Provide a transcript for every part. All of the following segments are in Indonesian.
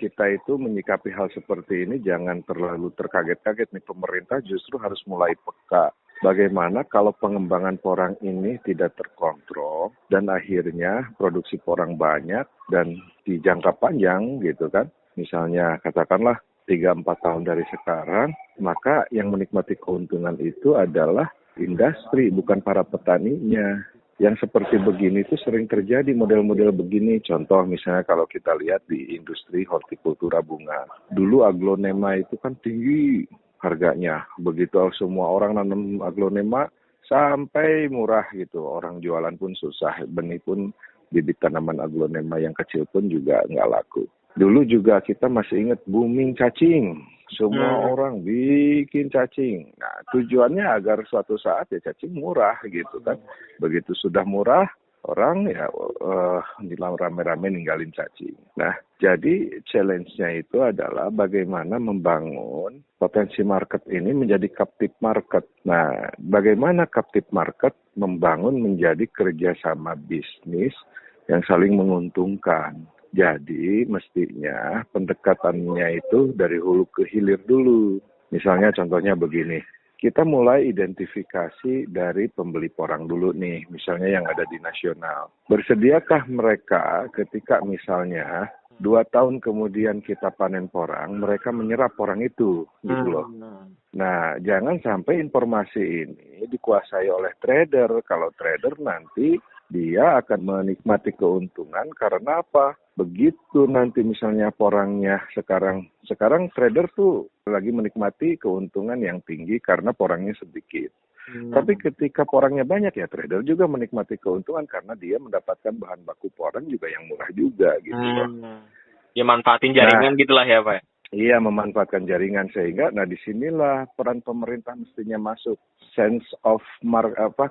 kita itu menyikapi hal seperti ini jangan terlalu terkaget-kaget nih. Pemerintah justru harus mulai peka. Bagaimana kalau pengembangan porang ini tidak terkontrol dan akhirnya produksi porang banyak dan di jangka panjang gitu kan. Misalnya katakanlah 3-4 tahun dari sekarang, maka yang menikmati keuntungan itu adalah industri, bukan para petaninya. Yang seperti begini itu sering terjadi model-model begini. Contoh misalnya kalau kita lihat di industri hortikultura bunga. Dulu aglonema itu kan tinggi harganya. Begitu semua orang nanam aglonema sampai murah gitu. Orang jualan pun susah. Benih pun bibit tanaman aglonema yang kecil pun juga nggak laku. Dulu juga kita masih ingat booming cacing. Semua orang bikin cacing. Nah, tujuannya agar suatu saat ya cacing murah gitu kan. Begitu sudah murah, orang ya rame-rame ninggalin cacing. Nah, jadi challenge-nya itu adalah bagaimana membangun potensi market ini menjadi captive market. Nah, bagaimana captive market membangun menjadi kerjasama bisnis yang saling menguntungkan. Jadi mestinya pendekatannya itu dari hulu ke hilir dulu. Misalnya contohnya begini, kita mulai identifikasi dari pembeli porang dulu nih, misalnya yang ada di nasional. Bersediakah mereka ketika misalnya 2 tahun kemudian kita panen porang, mereka menyerap porang itu, gitu loh. Nah, jangan sampai informasi ini dikuasai oleh trader. Kalau trader nanti dia akan menikmati keuntungan karena apa? Begitu nanti misalnya porangnya sekarang trader tuh lagi menikmati keuntungan yang tinggi karena porangnya sedikit. Tapi ketika porangnya banyak ya trader juga menikmati keuntungan karena dia mendapatkan bahan baku porang juga yang murah juga gitu loh. Ya manfaatin jaringan gitulah ya Pak. Iya, memanfaatkan jaringan sehingga disinilah peran pemerintah mestinya masuk. Sense of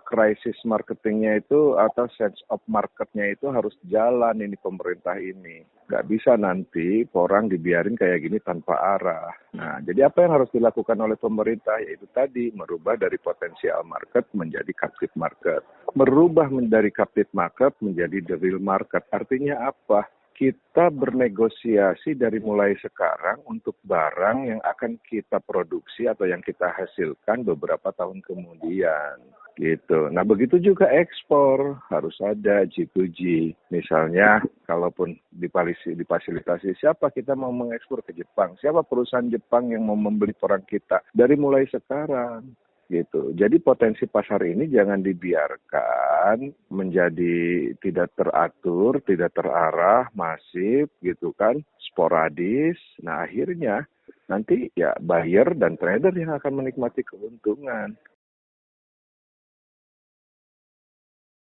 crisis marketingnya itu atau sense of marketnya itu harus jalan ini pemerintah ini. Nggak bisa nanti porang dibiarin kayak gini tanpa arah. Nah, jadi apa yang harus dilakukan oleh pemerintah yaitu tadi merubah dari potensial market menjadi captive market. Merubah dari captive market menjadi the real market. Artinya apa? Kita bernegosiasi dari mulai sekarang untuk barang yang akan kita produksi atau yang kita hasilkan beberapa tahun kemudian. Gitu. Nah, begitu juga ekspor harus ada G2G. Misalnya, kalaupun difasilitasi, siapa kita mau mengekspor ke Jepang? Siapa perusahaan Jepang yang mau membeli porang kita? Dari mulai sekarang. Gitu. Jadi potensi pasar ini jangan dibiarkan menjadi tidak teratur, tidak terarah, masif gitu kan, sporadis. Nah, akhirnya nanti ya buyer dan trader yang akan menikmati keuntungan.